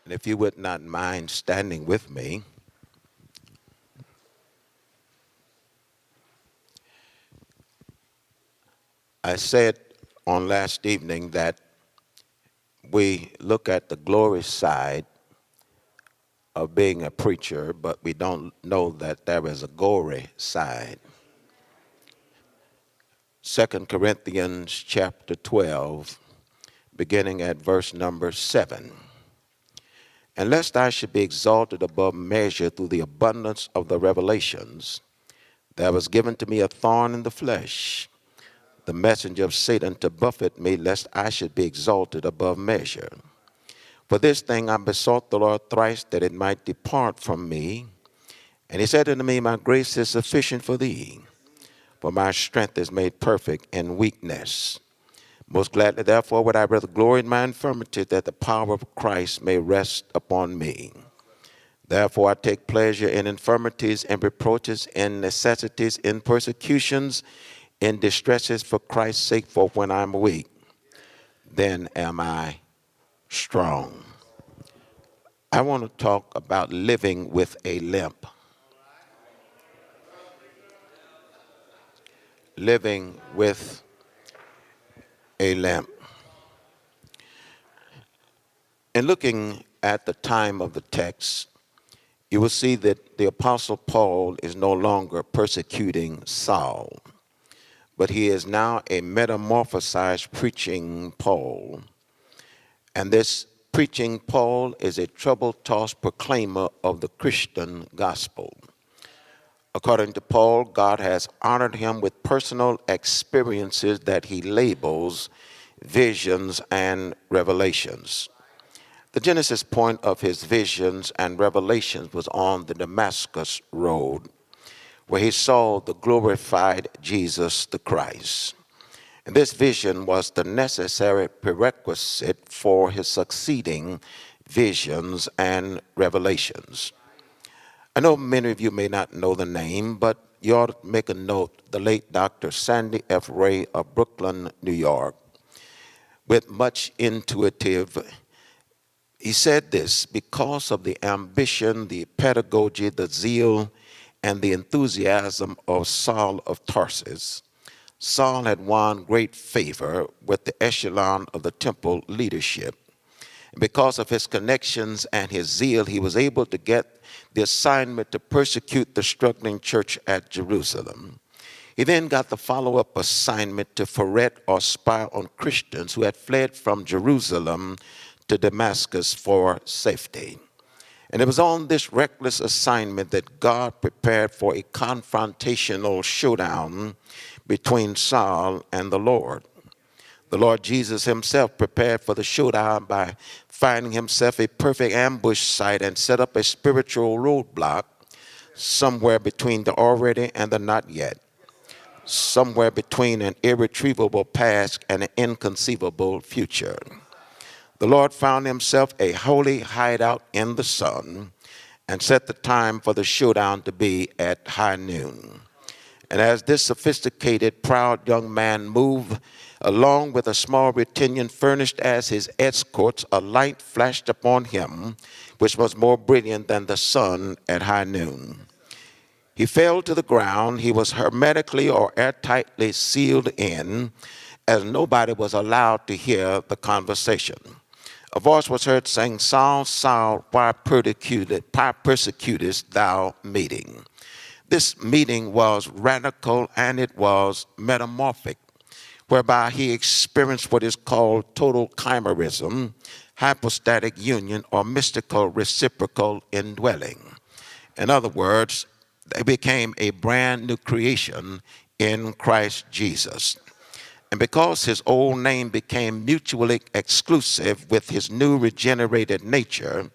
And if you would not mind standing with me, I said on last evening that we look at the glory side of being a preacher, but we don't know that there is a gory side. 2 Corinthians chapter 12, beginning at verse number 7. And lest I should be exalted above measure through the abundance of the revelations, there was given to me a thorn in the flesh, the messenger of Satan to buffet me, lest I should be exalted above measure. For this thing I besought the Lord thrice, that it might depart from me. And he said unto me, my grace is sufficient for thee, for my strength is made perfect in weakness. Most gladly, therefore, would I rather glory in my infirmity, that the power of Christ may rest upon me. Therefore I take pleasure in infirmities, in reproaches, in necessities, in persecutions, in distresses for Christ's sake. For when I'm weak, then am I strong. I want to talk about living with a limp. Living with a limp. In looking at the time of the text, you will see that the Apostle Paul is no longer persecuting Saul, but he is now a metamorphosized preaching Paul. And this preaching Paul is a trouble-tossed proclaimer of the Christian gospel. According to Paul, God has honored him with personal experiences that he labels visions and revelations. The genesis point of his visions and revelations was on the Damascus Road, where he saw the glorified Jesus the Christ. And this vision was the necessary prerequisite for his succeeding visions and revelations. I know many of you may not know the name, but you ought to make a note. The late Dr. Sandy F. Ray of Brooklyn, New York, with much intuitive, he said this: because of the ambition, the pedagogy, the zeal, and the enthusiasm of Saul of Tarsus, Saul had won great favor with the echelon of the temple leadership. Because of his connections and his zeal, he was able to get the assignment to persecute the struggling church at Jerusalem. He then got the follow-up assignment to ferret or spy on Christians who had fled from Jerusalem to Damascus for safety. And it was on this reckless assignment that God prepared for a confrontational showdown between Saul and the Lord. The Lord Jesus himself prepared for the showdown by finding himself a perfect ambush site and set up a spiritual roadblock somewhere between the already and the not yet, somewhere between an irretrievable past and an inconceivable future. The Lord found himself a holy hideout in the sun and set the time for the showdown to be at high noon. And as this sophisticated, proud young man moved along with a small retinue furnished as his escorts, a light flashed upon him, which was more brilliant than the sun at high noon. He fell to the ground. He was hermetically or airtightly sealed in, as nobody was allowed to hear the conversation. A voice was heard saying, Saul, Saul, why persecutest thou me? This meeting was radical and it was metamorphic, whereby he experienced what is called total chimerism, hypostatic union, or mystical reciprocal indwelling. In other words, they became a brand new creation in Christ Jesus. And because his old name became mutually exclusive with his new regenerated nature,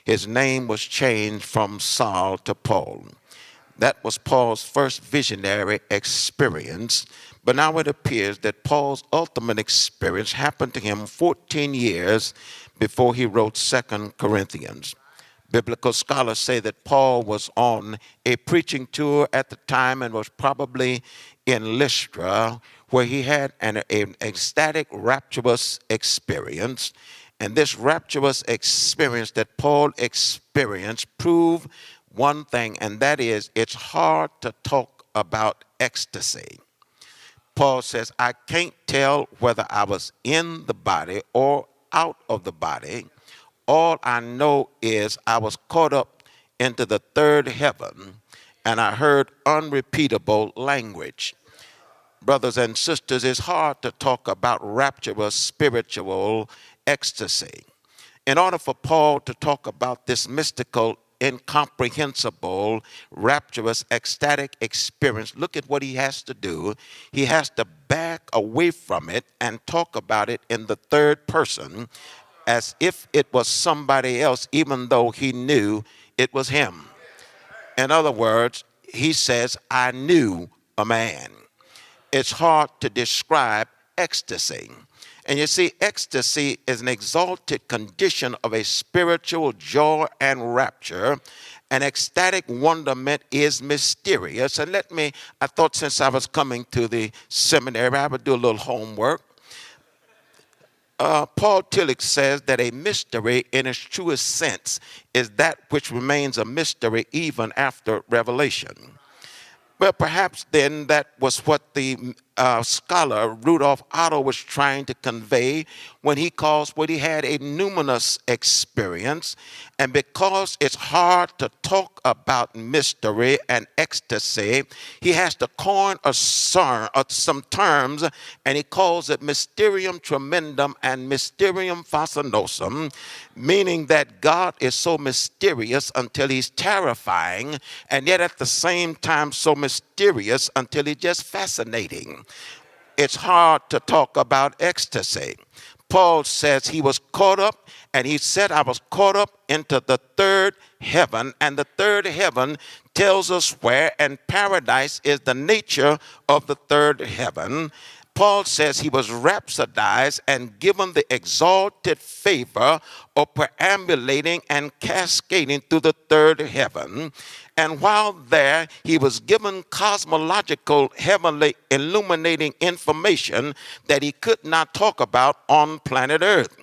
his name was changed from Saul to Paul. That was Paul's first visionary experience, but now it appears that Paul's ultimate experience happened to him 14 years before he wrote 2 Corinthians. Biblical scholars say that Paul was on a preaching tour at the time and was probably in Lystra, where he had an ecstatic, rapturous experience. And this rapturous experience that Paul experienced proved one thing, and that is it's hard to talk about ecstasy. Paul says, I can't tell whether I was in the body or out of the body. All I know is I was caught up into the third heaven, and I heard unrepeatable language. Brothers and sisters, it's hard to talk about rapturous spiritual ecstasy. In order for Paul to talk about this mystical, incomprehensible, rapturous, ecstatic experience, look at what he has to do. He has to back away from it and talk about it in the third person as if it was somebody else, even though he knew it was him. In other words, he says, I knew a man. It's hard to describe ecstasy. And you see, ecstasy is an exalted condition of a spiritual joy and rapture. An ecstatic wonderment is mysterious. And I thought since I was coming to the seminary, I would do a little homework. Paul Tillich says that a mystery in its truest sense is that which remains a mystery even after revelation. Well, perhaps then that was what the scholar Rudolf Otto was trying to convey when he calls what he had a numinous experience. And because it's hard to talk about mystery and ecstasy, he has to coin some terms, and he calls it mysterium tremendum and mysterium fascinosum, meaning that God is so mysterious until he's terrifying, and yet at the same time so mysterious until he's just fascinating. It's hard to talk about ecstasy. Paul says he was caught up, and he said, I was caught up into the third heaven, and the third heaven tells us where, and paradise is the nature of the third heaven. Paul says he was rhapsodized and given the exalted favor of perambulating and cascading through the third heaven. And while there, he was given cosmological, heavenly, illuminating information that he could not talk about on planet Earth.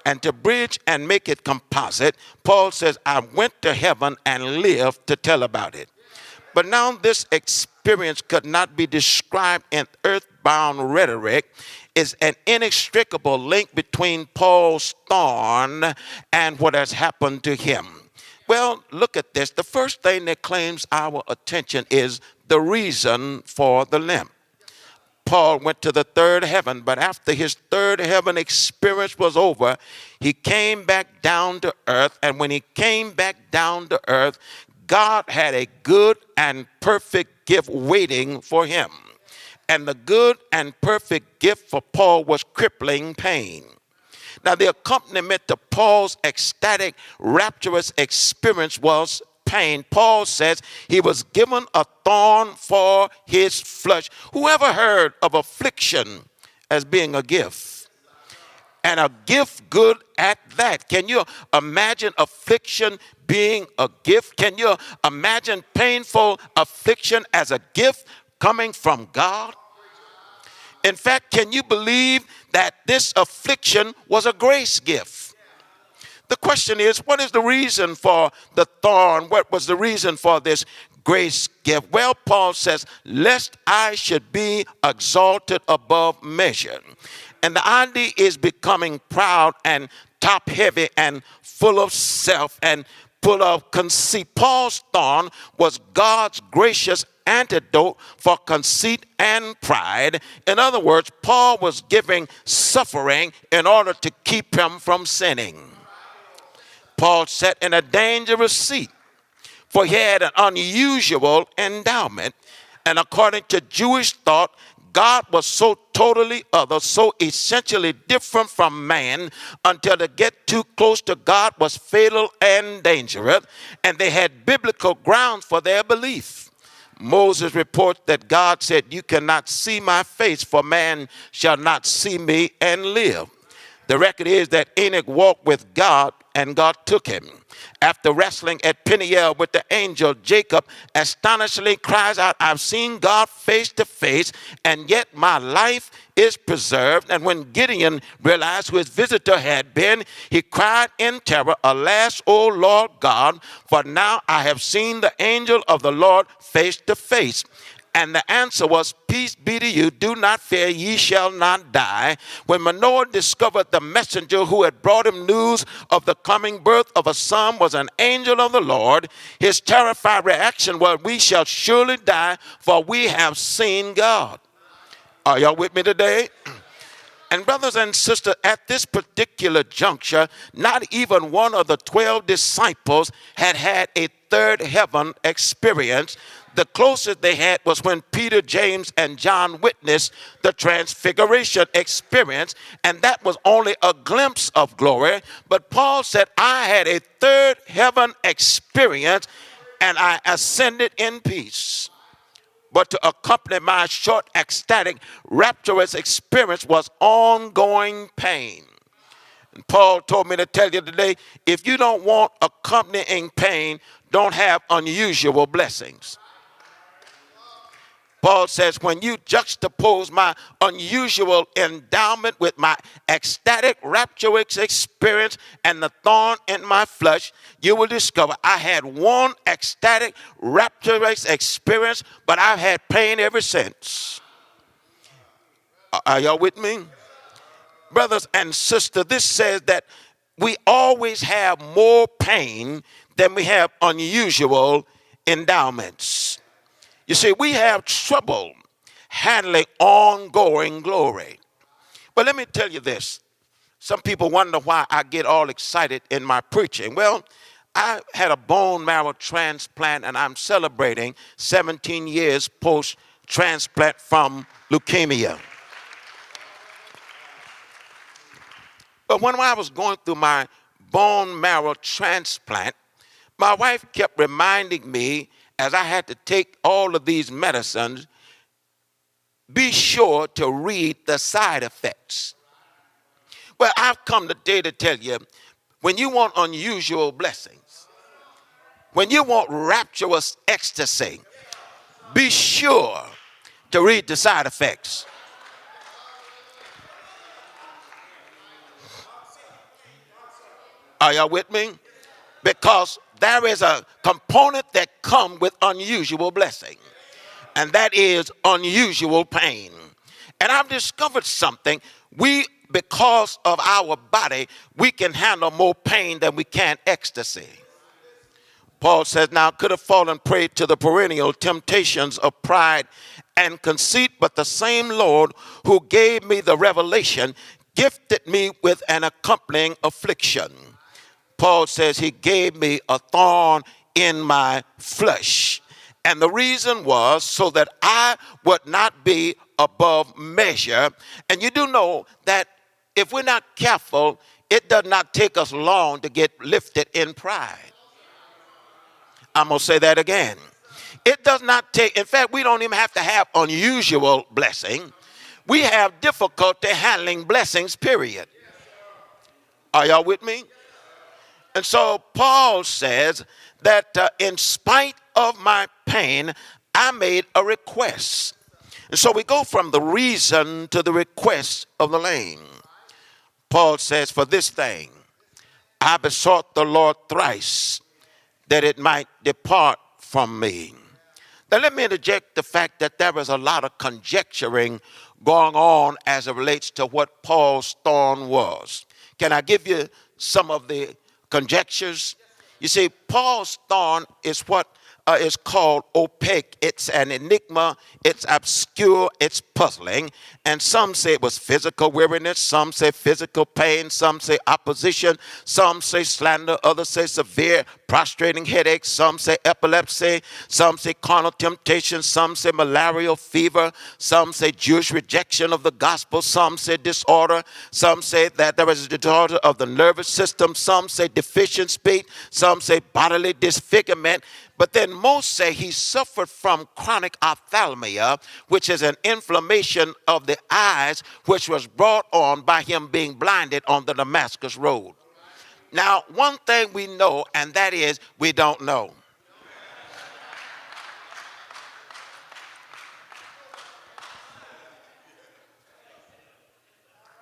And to bridge and make it composite, Paul says, I went to heaven and lived to tell about it. But now this experience could not be described in earthbound rhetoric. Is an inextricable link between Paul's thorn and what has happened to him. Well, look at this. The first thing that claims our attention is the reason for the limp. Paul went to the third heaven, but after his third heaven experience was over, he came back down to earth. And when he came back down to earth, God had a good and perfect gift waiting for him. And the good and perfect gift for Paul was crippling pain. Now, the accompaniment to Paul's ecstatic, rapturous experience was pain. Paul says he was given a thorn for his flesh. Whoever heard of affliction as being a gift? And a gift good at that. Can you imagine affliction being a gift? Can you imagine painful affliction as a gift coming from God? In fact, can you believe that this affliction was a grace gift? The question is, what is the reason for the thorn? What was the reason for this grace gift? Well, Paul says, lest I should be exalted above measure. And the idea is becoming proud and top heavy and full of self and full of conceit. Paul's thorn was God's gracious antidote for conceit and pride. In other words, Paul was giving suffering in order to keep him from sinning. Paul sat in a dangerous seat, for he had an unusual endowment. And according to Jewish thought, God was so totally other, so essentially different from man, until to get too close to God was fatal and dangerous. And they had biblical grounds for their belief. Moses reports that God said, you cannot see my face, for man shall not see me and live. The record is that Enoch walked with God and God took him. After wrestling at Peniel with the angel, Jacob astonishingly cries out, I've seen God face to face, and yet my life is preserved. And when Gideon realized who his visitor had been, he cried in terror, Alas, O Lord God, for now I have seen the angel of the Lord face to face. And the answer was, Peace be to you, do not fear, ye shall not die. When Manoah discovered the messenger who had brought him news of the coming birth of a son was an angel of the Lord, his terrified reaction was, We shall surely die, for we have seen God. Are y'all with me today? And brothers and sisters, at this particular juncture, not even one of the 12 disciples had had a third heaven experience. The closest they had was when Peter, James, and John witnessed the transfiguration experience, and that was only a glimpse of glory. But Paul said, I had a third heaven experience, and I ascended in peace. But to accompany my short, ecstatic, rapturous experience was ongoing pain. And Paul told me to tell you today, if you don't want accompanying pain, don't have unusual blessings. Paul says, when you juxtapose my unusual endowment with my ecstatic, rapturous experience and the thorn in my flesh, you will discover I had one ecstatic, rapturous experience, but I've had pain ever since. Are y'all with me? Brothers and sisters, this says that we always have more pain than we have unusual endowments. You see, we have trouble handling ongoing glory. But let me tell you this. Some people wonder why I get all excited in my preaching. Well, I had a bone marrow transplant, and I'm celebrating 17 years post-transplant from leukemia. But when I was going through my bone marrow transplant, my wife kept reminding me, as I had to take all of these medicines, be sure to read the side effects. Well, I've come today to tell you, when you want unusual blessings, when you want rapturous ecstasy, be sure to read the side effects. Are y'all with me? Because there is a component that comes with unusual blessing, and that is unusual pain. And I've discovered something. Because of our body, we can handle more pain than we can ecstasy. Paul says, now could have fallen prey to the perennial temptations of pride and conceit, but the same Lord who gave me the revelation gifted me with an accompanying affliction. Paul says he gave me a thorn in my flesh. And the reason was so that I would not be above measure. And you do know that if we're not careful, it does not take us long to get lifted in pride. I'm going to say that again. It does not take, in fact, we don't even have to have unusual blessing. We have difficulty handling blessings, period. Are y'all with me? And so Paul says that in spite of my pain, I made a request. And so we go from the reason to the request of the lame. Paul says, for this thing, I besought the Lord thrice that it might depart from me. Now let me interject the fact that there is a lot of conjecturing going on as it relates to what Paul's thorn was. Can I give you some of the conjectures? You see, Paul's thorn is what is called opaque. It's an enigma. It's obscure. It's puzzling. And some say it was physical weariness. Some say physical pain. Some say opposition. Some say slander. Others say severe prostrating headaches. Some say epilepsy. Some say carnal temptation. Some say malarial fever. Some say Jewish rejection of the gospel. Some say disorder. Some say that there is a disorder of the nervous system. Some say deficient speech. Some say bodily disfigurement. But then most say he suffered from chronic ophthalmia, which is an inflammation of the eyes, which was brought on by him being blinded on the Damascus road. Now, one thing we know, and that is we don't know.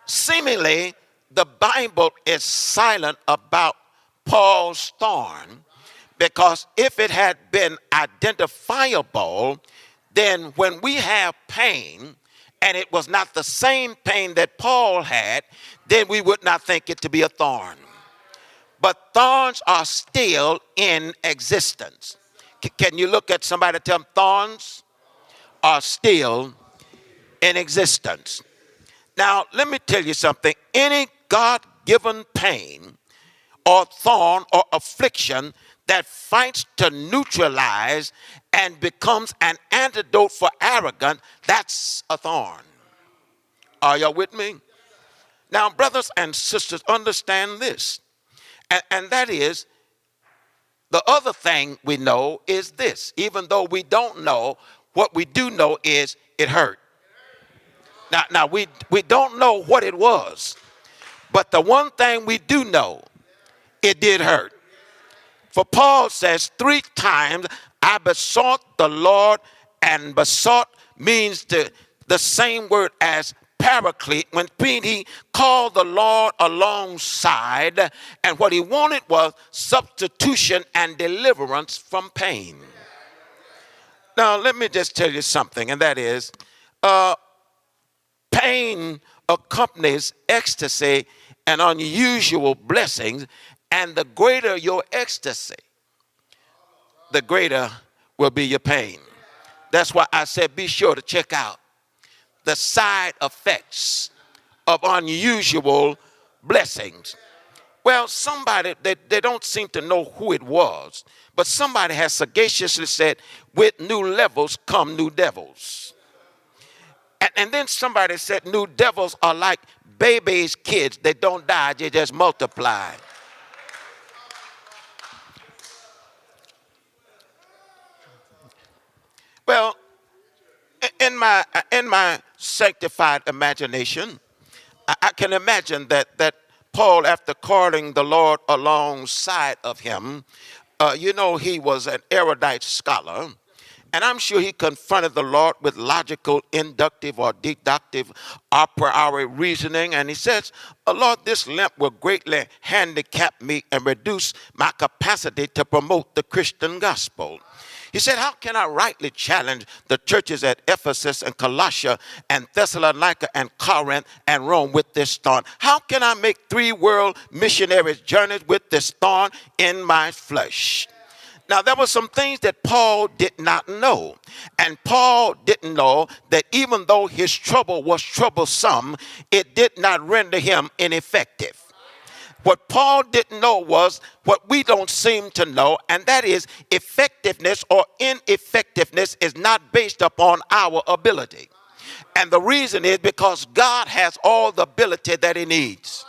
Seemingly, the Bible is silent about Paul's thorn, because if it had been identifiable, then when we have pain and it was not the same pain that Paul had, then we would not think it to be a thorn. But thorns are still in existence. Can you look at somebody and tell them thorns are still in existence? Now, let me tell you something. Any God-given pain or thorn or affliction that fights to neutralize and becomes an antidote for arrogance, that's a thorn. Are y'all with me? Now, brothers and sisters, understand this. And that is, the other thing we know is this. Even though we don't know, what we do know is it hurt. Now we don't know what it was. But the one thing we do know, it did hurt. For Paul says 3 times, I besought the Lord, and besought means the same word as paraclete, when he called the Lord alongside, and what he wanted was substitution and deliverance from pain. Now, let me just tell you something, and that is, pain accompanies ecstasy and unusual blessings, and the greater your ecstasy, the greater will be your pain. That's why I said be sure to check out the side effects of unusual blessings. Well, somebody, they don't seem to know who it was, but somebody has sagaciously said, with new levels come new devils. And then somebody said new devils are like babies' kids. They don't die, they just multiply. Well, in my sanctified imagination, I can imagine that Paul, after calling the Lord alongside of him, he was an erudite scholar. And I'm sure he confronted the Lord with logical, inductive, or deductive, a priori reasoning. And he says, Lord, this limp will greatly handicap me and reduce my capacity to promote the Christian gospel. He said, how can I rightly challenge the churches at Ephesus and Colossia and Thessalonica and Corinth and Rome with this thorn? How can I make 3 world missionaries journeys with this thorn in my flesh? Now, there were some things that Paul did not know. And Paul didn't know that even though his trouble was troublesome, it did not render him ineffective. What Paul didn't know was what we don't seem to know, and that is effectiveness or ineffectiveness is not based upon our ability. And the reason is because God has all the ability that he needs.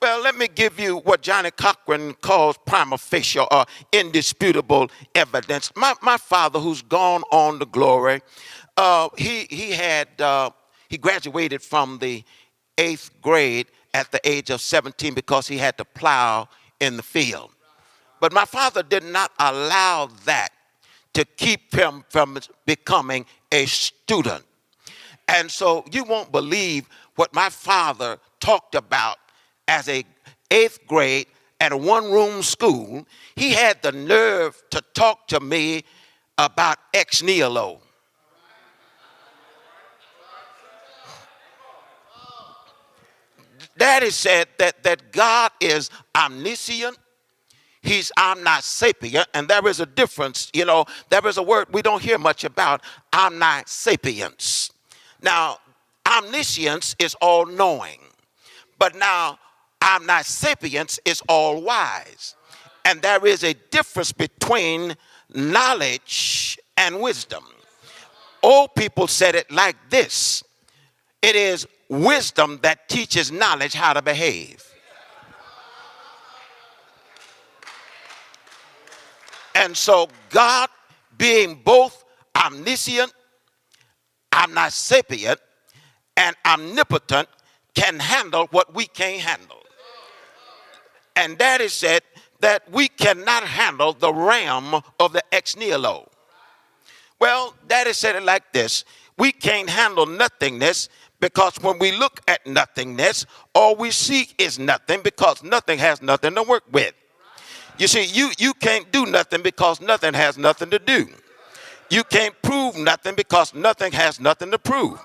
Well, let me give you what Johnny Cochran calls prima facie or indisputable evidence. My father, who's gone on to glory, he graduated from the 8th grade at the age of 17 because he had to plow in the field. But my father did not allow that to keep him from becoming a student. And so you won't believe what my father talked about as a 8th grade at a 1-room school. He had the nerve to talk to me about ex nihilo. Daddy said that God is omniscient, he's omnisapient, and there is a difference. There is a word we don't hear much about, omnisapience. Now, omniscience is all-knowing, but now omnisapience is all-wise. And there is a difference between knowledge and wisdom. Old people said it like this: it is wisdom that teaches knowledge how to behave. And so God, being both omniscient, omnisapient, and omnipotent, can handle what we can't handle. And Daddy said that we cannot handle the realm of the ex nihilo. Well, Daddy said it like this. We can't handle nothingness because when we look at nothingness, all we see is nothing because nothing has nothing to work with. You see, you can't do nothing because nothing has nothing to do. You can't prove nothing because nothing has nothing to prove.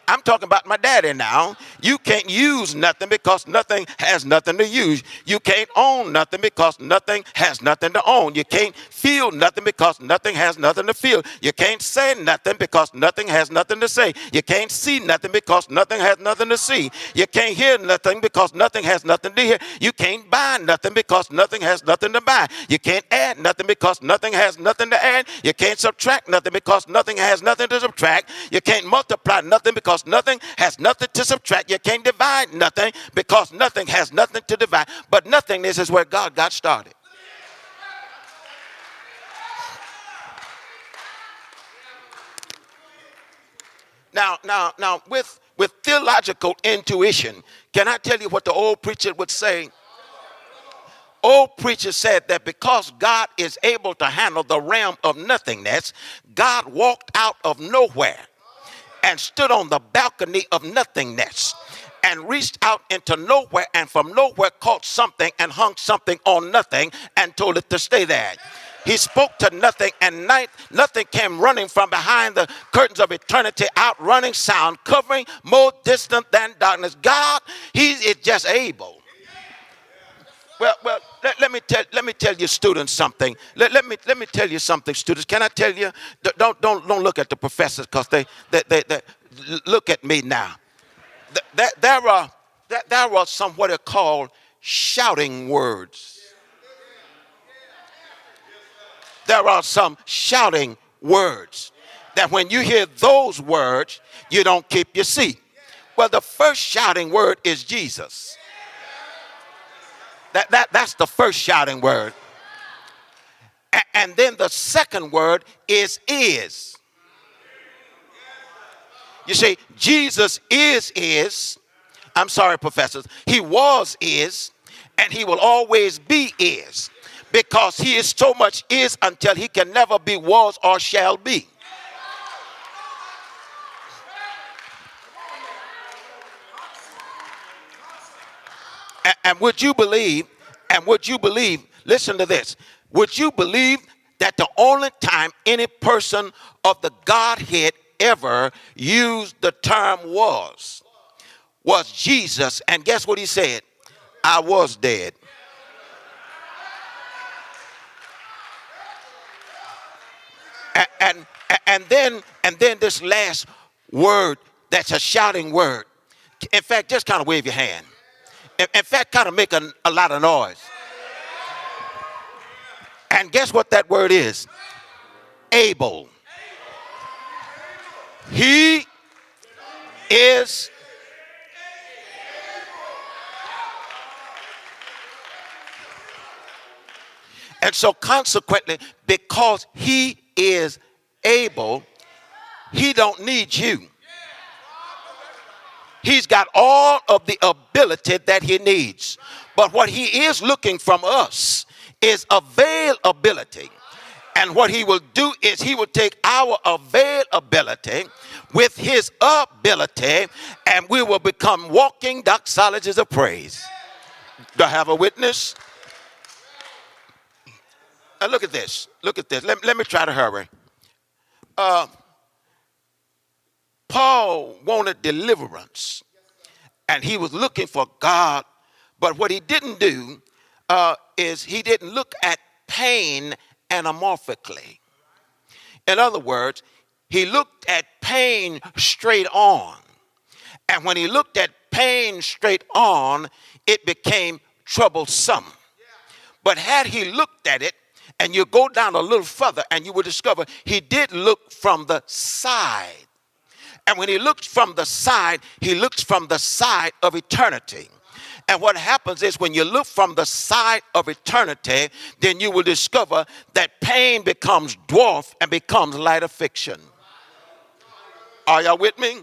I'm talking about my daddy now. You can't use nothing because nothing has nothing to use. You can't own nothing because nothing has nothing to own. You can't feel nothing because nothing has nothing to feel. You can't say nothing because nothing has nothing to say. You can't see nothing because nothing has nothing to see. You can't hear nothing because nothing has nothing to hear. You can't buy nothing because nothing has nothing to buy. You can't add nothing because nothing has nothing to add. You can't subtract nothing because nothing has nothing to subtract. You can't multiply nothing because nothing has nothing to subtract. You can't divide nothing because nothing has nothing to divide. But nothingness is where God got started. Now, with theological intuition, can I tell you what the old preacher would say? Old preacher said that because God is able to handle the realm of nothingness, God walked out of nowhere and stood on the balcony of nothingness and reached out into nowhere, and from nowhere caught something and hung something on nothing and told it to stay there. He spoke to nothing, and nothing came running from behind the curtains of eternity, outrunning sound, covering more distant than darkness. God, he is just able. Well, let me tell you students something. Let me tell you something, students. Can I tell you? Don't look at the professors, because they look at me now. There are some what are called shouting words. There are some shouting words that when you hear those words, you don't keep your seat. Well, the first shouting word is Jesus. That's the first shouting word. And then the second word is. You see, Jesus is. I'm sorry, professors. He was, is, and he will always be is. Because he is so much is until he can never be, was, or shall be. And would you believe, listen to this, would you believe that the only time any person of the Godhead ever used the term was Jesus? And guess what he said? I was dead. And then this last word that's a shouting word. In fact, just kind of wave your hand. In fact, kind of make a lot of noise. And guess what that word is? Able. He is. And so consequently, because he is able, he don't need you. He's got all of the ability that he needs. But what he is looking from us is availability. And what he will do is he will take our availability with his ability, and we will become walking doxologies of praise. Do I have a witness? Look at this. Let me try to hurry. Paul wanted deliverance, and he was looking for God, but what he didn't do is he didn't look at pain anamorphically. In other words, he looked at pain straight on, and when he looked at pain straight on, it became troublesome. But had he looked at it, and you go down a little further, and you will discover he did look from the side. And when he looks from the side, he looks from the side of eternity. And what happens is when you look from the side of eternity, then you will discover that pain becomes dwarf and becomes light of fiction. Are y'all with me?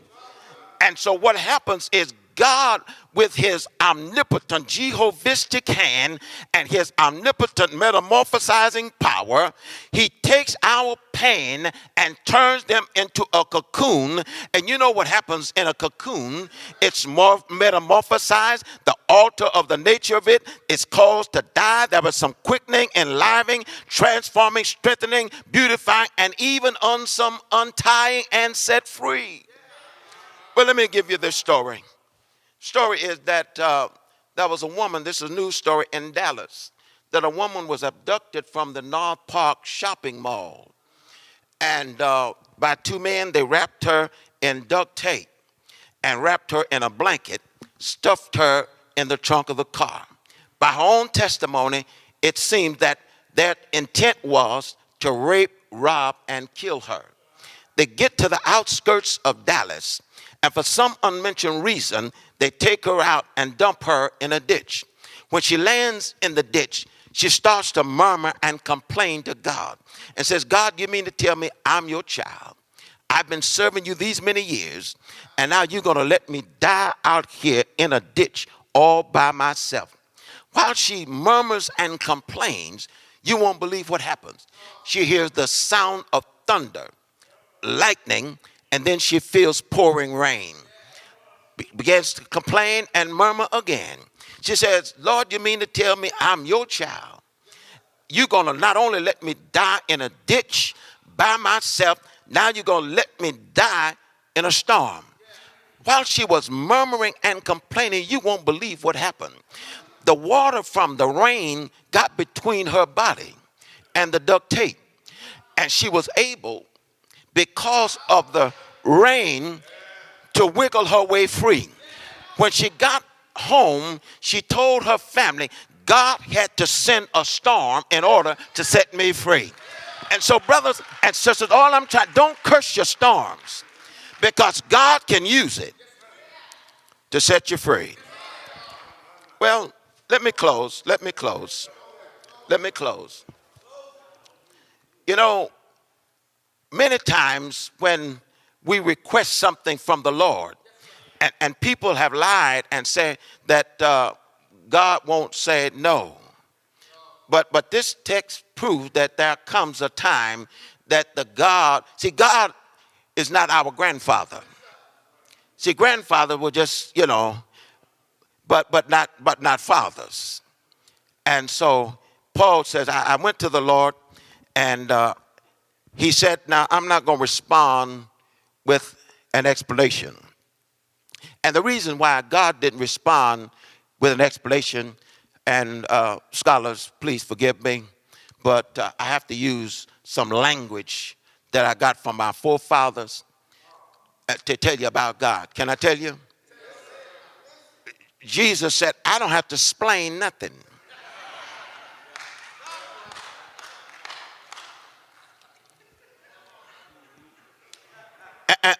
And so what happens is God, with his omnipotent Jehovistic hand and his omnipotent metamorphosizing power, he takes our pain and turns them into a cocoon. And you know what happens in a cocoon? It's more metamorphosized. The altar of the nature of it is caused to die. There was some quickening, enlivening, transforming, strengthening, beautifying, and even on some untying and set free. But let me give you this story. Story is that there was a woman, this is a news story in Dallas, that a woman was abducted from the North Park shopping mall. And by two men, they wrapped her in duct tape and wrapped her in a blanket, stuffed her in the trunk of the car. By her own testimony, it seemed that their intent was to rape, rob, and kill her. They get to the outskirts of Dallas, and for some unmentioned reason, they take her out and dump her in a ditch. When she lands in the ditch, she starts to murmur and complain to God and says, God, you mean to tell me I'm your child? I've been serving you these many years, and now you're going to let me die out here in a ditch all by myself. While she murmurs and complains, you won't believe what happens. She hears the sound of thunder, lightning, and then she feels pouring rain. Begins to complain and murmur again. She says, Lord, you mean to tell me I'm your child? You're going to not only let me die in a ditch by myself, now you're going to let me die in a storm. While she was murmuring and complaining, you won't believe what happened. The water from the rain got between her body and the duct tape. And she was able, because of the rain, to wiggle her way free. When she got home, she told her family, God had to send a storm in order to set me free. And so, brothers and sisters, all I'm trying, don't curse your storms, because God can use it to set you free. Well, let me close. You know, many times when we request something from the Lord, and people have lied and said that God won't say no. But this text proves that there comes a time that God is not our grandfather. See, grandfather will just, but not fathers. And so Paul says, I went to the Lord, and he said, now I'm not going to respond with an explanation. And the reason why God didn't respond with an explanation, and scholars, please forgive me, but I have to use some language that I got from our forefathers to tell you about God. Can I tell you? Jesus said, I don't have to explain nothing.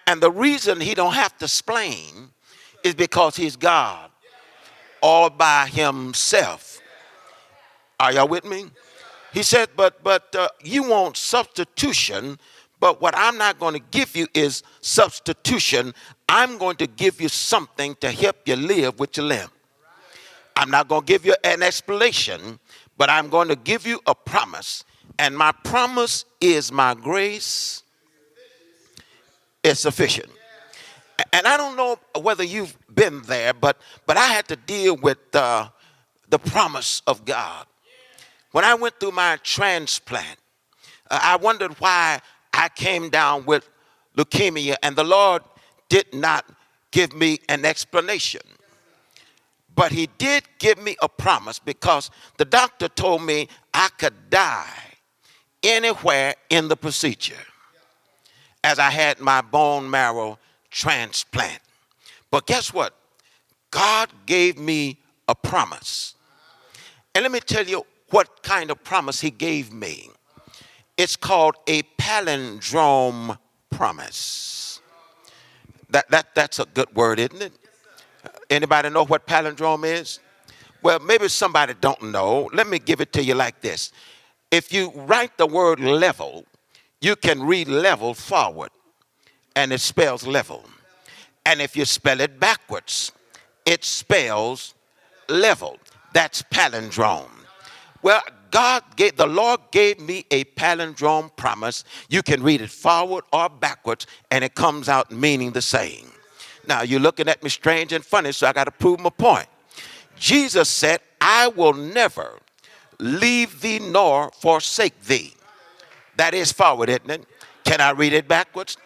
And the reason he don't have to explain is because he's God all by himself. Are y'all with me? He said, but you want substitution, but what I'm not going to give you is substitution. I'm going to give you something to help you live with your limb. I'm not going to give you an explanation, but I'm going to give you a promise. And my promise is my grace is sufficient. And I don't know whether you've been there, but I had to deal with the promise of God. When I went through my transplant, I wondered why I came down with leukemia, and the Lord did not give me an explanation. But he did give me a promise, because the doctor told me I could die anywhere in the procedure as I had my bone marrow transplant. But guess what? God gave me a promise. And let me tell you what kind of promise he gave me. It's called a palindrome promise. That's a good word, isn't it? Anybody know what palindrome is? Well, maybe somebody don't know. Let me give it to you like this. If you write the word level, you can read level forward, and it spells level. And if you spell it backwards, It spells level. That's palindrome. Well, the Lord gave me a palindrome promise. You can read it forward or backwards, and it comes out meaning the same. Now, you're looking at me strange and funny, so I got to prove my point. Jesus said, I will never leave thee nor forsake thee. That is forward, isn't it? Can I read it backwards?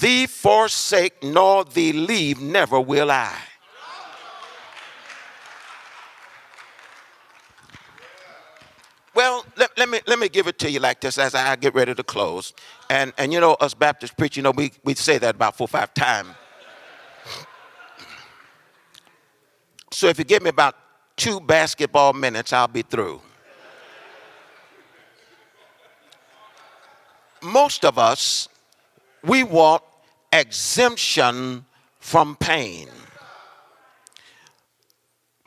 Thee forsake nor thee leave, never will I. Well, let me give it to you like this as I get ready to close. And you know, us Baptist preachers, you know, we say that about 4 or 5 times. So if you give me about 2 basketball minutes, I'll be through. Most of us, we want exemption from pain.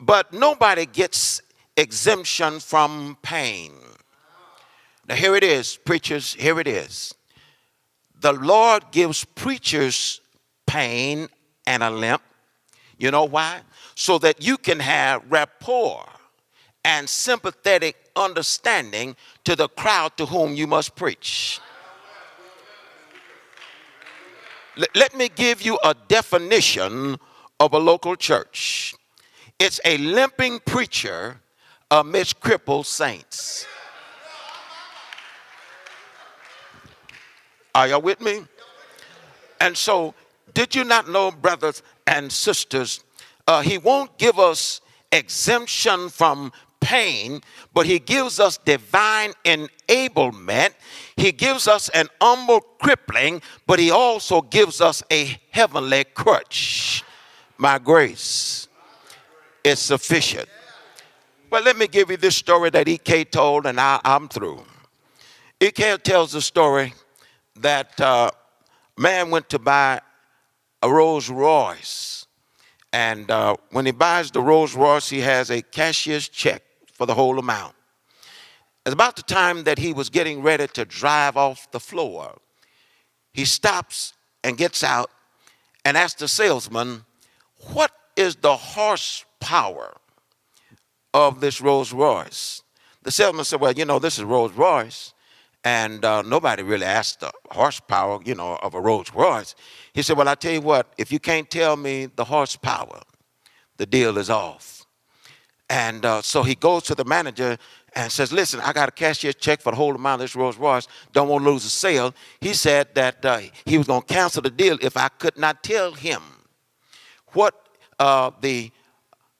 But nobody gets exemption from pain. Now here it is, preachers, here it is. The Lord gives preachers pain and a limp. You know why? So that you can have rapport and sympathetic understanding to the crowd to whom you must preach. Let me give you a definition of a local church. It's a limping preacher amidst crippled saints. Are y'all with me? And so, did you not know, brothers and sisters, he won't give us exemption from pain, but he gives us divine enablement. He gives us an humble crippling, but he also gives us a heavenly crutch. My grace is sufficient. Well, let me give you this story that E.K. told, and I'm through. E.K. tells the story that man went to buy a Rolls Royce. And when he buys the Rolls Royce, he has a cashier's check for the whole amount. It's about the time that he was getting ready to drive off the floor. He stops and gets out and asks the salesman, what is the horsepower of this Rolls Royce? The salesman said, well, you know, this is Rolls Royce. And nobody really asked the horsepower, you know, of a Rolls Royce. He said, well, I tell you what, if you can't tell me the horsepower, the deal is off. And so he goes to the manager and says, listen, I got a cashier's check for the whole amount of this Rolls Royce. Don't want to lose a sale. He said that he was going to cancel the deal if I could not tell him what the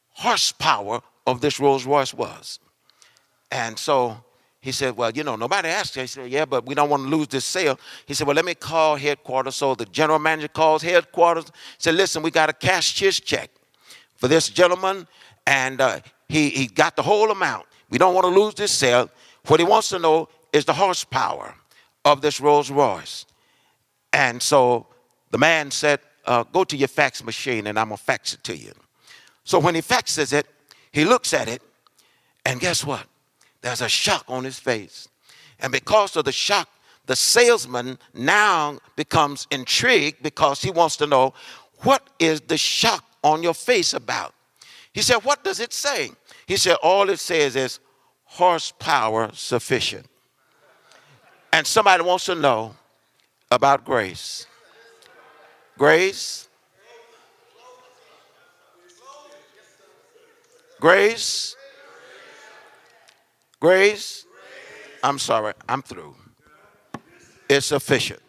horsepower of this Rolls Royce was. And so he said, well, you know, nobody asked you. He said, yeah, but we don't want to lose this sale. He said, well, let me call headquarters. So the general manager calls headquarters, said, listen, we got a cashier's check for this gentleman, and he got the whole amount. We don't want to lose this sale. What he wants to know is the horsepower of this Rolls Royce. And so the man said, go to your fax machine, and I'm going to fax it to you. So when he faxes it, he looks at it, and guess what? There's a shock on his face. And because of the shock, the salesman now becomes intrigued because he wants to know, what is the shock on your face about? He said, what does it say? He said, all it says is horsepower sufficient. And somebody wants to know about grace. Grace. Grace. Grace. I'm sorry, I'm through. It's sufficient.